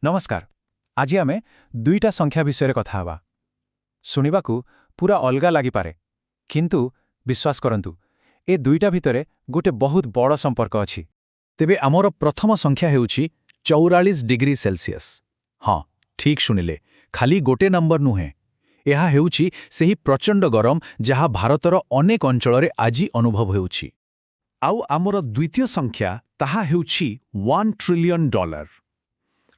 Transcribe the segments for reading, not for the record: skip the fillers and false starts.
नमस्कार। आज आम दुईटा संख्या विषय कथा हवा। शुणवाकू पूरा अलगा लागिपारे, किंतु विश्वास करंतु ए दुईटा भितरे गोटे बहुत बड़ संपर्क अछि। तेबे आमर प्रथम संख्या हेउछि 44 डिग्री सेल्सियस। हाँ, ठीक शुणिले, खाली गोटे नंबर नुहे। यह हेउछि सेही प्रचंड गरम जहा भारतर अनेक अंचल आज अनुभव हेउछि। आउ आमर द्वितीय संख्या ताहा हेउछि $1 ट्रिलियन।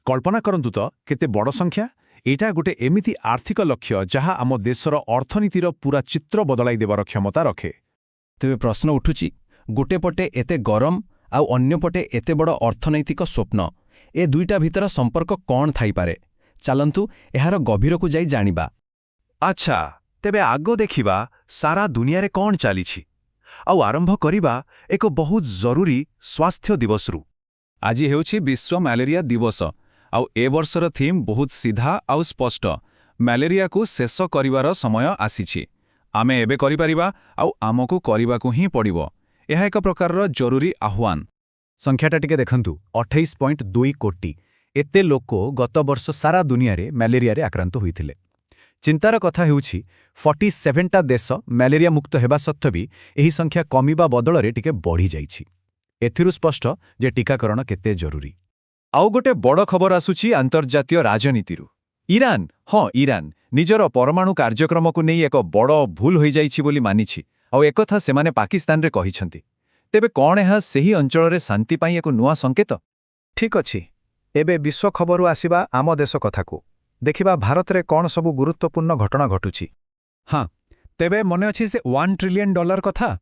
कल्पना करंतु तो केते बड़ संख्या। एटा गोटे एमिति आर्थिक लक्ष्य जहा आम देशर अर्थनीतिर पूरा चित्र बदलाई देवार क्षमता रखे। तेबे प्रश्न उठुछि, गोटे पटे एते गरम आउ अन्य पटे एते बड़ अर्थनैतिक स्वप्न, ए दुईटा भितर संपर्क कौन थाई पारे? चलंतु एहार गभीर को जाई जानिबा। अच्छा, तेबे आगो देखिबा सारा दुनिया रे कौन चलीछि। आउ आरंभ करिबा एक बहुत जरूरी स्वास्थ्य दिवसरु। आज हेउछि विश्व मलेरिया दिवस। आउ ए वर्षर थीम बहुत सीधा आउ स्पष्ट, मलेरिया को शेष करिवार समय आसीछि। आमे एबे करि परिबा आउ आमको करिबाकू ही पड़िबो। यह एक प्रकारर जरूरी आह्वान। संख्याटा टिके देखंतु, 28.2 कोटी एते लोक गत वर्ष सारा दुनिया रे मलेरिया रे आक्रांत होइथिले। चिंतार कथा हेउछि 47टा देश मलेरिया मुक्त हेबा सत्त्वे भी एही संख्या कमिबा बदलरे टिके बढ़ी जाइछि। एथिरु स्पष्ट जे टीकाकरण केते जरूरी। आउ गोटे बड़ खबर आसुछि अंतर्जातीय राजनीतिरु। ईरान, हाँ ईरान निजर परमाणु कार्यक्रम को नहीं एक बड़ भूल हो जाइछि बोली मानिछि। आउ एकथा सेमाने पाकिस्तान रे कहिछन्ति। तेबे कौन यह सेही अंचल रे शांति पाई एक नुआ संकेत? ठीक अछि। एबे विश्व खबरु आसिबा आम देश कथाकू देखिबा भारत रे कौन सबु गुरुत्वपूर्ण घटना घटुछि। हाँ, तेबे मने अछि से $1 ट्रिलियन कथा,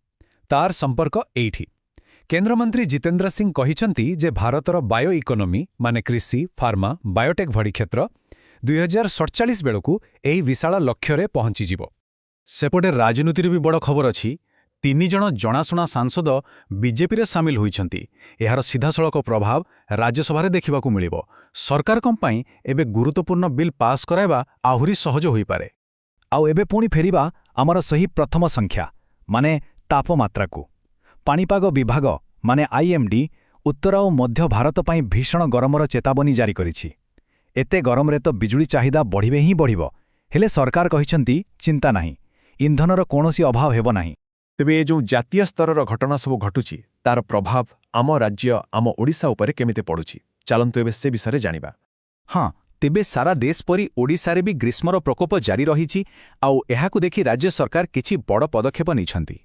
तार संपर्क एइठी। केन्द्रमंत्री जितेन्द्र सिंह कहिछन्ति जे भारतर बायो इकोनोमी माने कृषि, फार्मा, बायोटेक भड़ी क्षेत्र 2047 बेलकू एही विशाल लक्ष्य रे पहुंची जिवो। सेपटे राजनीतिर भी बड़ खबर अछि। 3 जण जणाशुना सांसद बीजेपी रे सामिल होइछन्ति। एहार सीधासळख प्रभाव राज्यसभा रे देखिबाकू मिलिबो। सरकार कंपाई एबे गुरुत्वपूर्ण बिल पास कराइबा आहुरी सहज होई पारे। आउ एबे पुणी फेरिबा आमर सही प्रथम संख्या माने तापमात्रा को। पाणीपाग विभाग माने आईएमडी उत्तर और मध्य भारत पाई भीषण गरमर चेतावनी जारी करिछि। एते गरम रे तो बिजुली चाहिदा बढ़िबे ही बढ़िबो। हेले सरकार कहिछन्ति चिंता नाही, इंधनर कोनोसी अभाव हेबो नाही। तेबे ए जो जातीय स्तरर घटना सब घटुछि तार प्रभाव आम राज्य आम ओडिशा उपरे केमिते पडुछि, चलंतु एबे से विषय जानिबा। हाँ, तेबे सारा देश परी ओडिशा रे भी ग्रीष्मर प्रकोप जारी रहिछि। आउ एहाकू देखि राज्य सरकार किछि बड़ पदक्षेप नैछन्ति।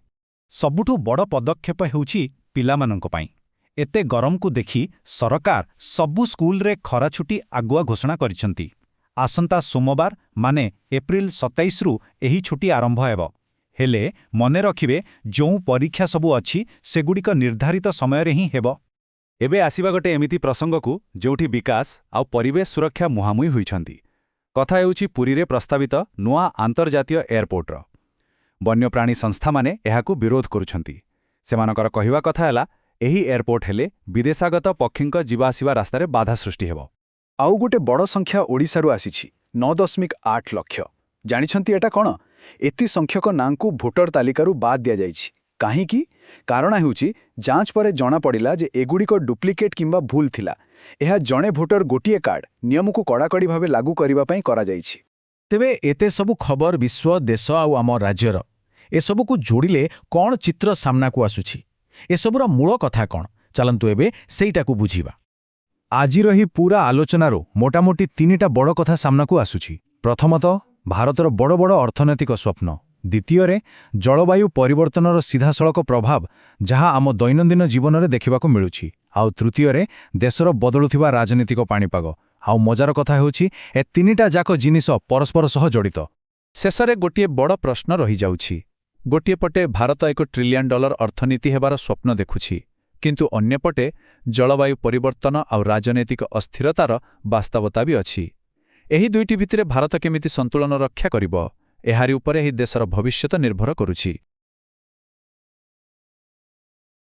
सबुठु बड़ पदक्षेप हेउछि पिलामानंक पाई। एते गरम को देखि सरकार सबु स्कूल रे खरा छुट्टी आगुआ घोषणा करिसंती। आसंता सोमवार माने एप्रिल 27 रु एही छुट्टी आरंभ हेबो। हेले मने रखिबे जो परीक्षा सबु अछि सेगुडिक निर्धारित समय रे ही हेबो। एबे आसीबा गोटे एमिति प्रसंग को जोठी विकास आउ परिवेश सुरक्षा मुहामुही होइछन्ति। कथा हेउछि पुरी रे प्रस्तावित नुआ अंतर्जातीय एयरपोर्टर। वन्यप्राणी संस्था माने एहाकू विरोध करुछन्ति। सेमानकर कहिवा कथा हैला एही एयरपोर्ट हेले विदेशागत पक्षींक जीवा आसिबा रास्तारे बाधा सृष्टि हेबो। आउ गोटे बड़ संख्या ओडिशारु आसीछि 9.8 लक्ष। जानिछन्ति एटा कोन? एति संख्यक नांकू भोटर तालिकारु बाद दिया जाइछि। काहीकि? कारण हेउछि जांच परे जणा पड़िला जे एगुडिक डुप्लिकेट किंबा भूल थिला। एहा जणे भोटर गोटिए कार्ड नियमकू कड़ाकड़ी भावे लागू करिबा पई करा जाइछि। तेबे एते सबु खबर विश्व, देश आउ आम राज्यर एसबू को जोड़िले कौन चित्र सामना को आसुछि? एसबुर मूल कथा कौन? चलंतु एबे सेइटा को बुझिबा। आजिर ही पूरा आलोचनारो मोटामोटी 3टा बड़ कथा सामना को आसुछि। प्रथमतः भारतर बड़ बड़ अर्थनैतिक स्वप्न। द्वितीय जलवायु परिवर्तनर सीधासळख प्रभाव जहा आम दैनंदिन जीवन में देखिबाकू मिलुछि। आउ तृतीय देशर बदलुथिबा राजनीतिक पाणीपाग। आउ मजार कथा हेउछि ए 3टा जाक जिनिस परस्पर सह जड़ित। शेषरे गोटिए बड़ प्रश्न रही जाउछि। गोटिए पटे भारत $1 ट्रिलियन अर्थनीति हेबार स्वप्न देखुछि, किंतु अन्यपटे जलवायु परिवर्तन आउ राजनैतिक अस्थिरतार वास्तवता भी अछि। एही दुईटी भितरे भारत केमिति संतुलन रक्षा करिबो, एहारी उपरे एही देशर भविष्यत निर्भर करुछि।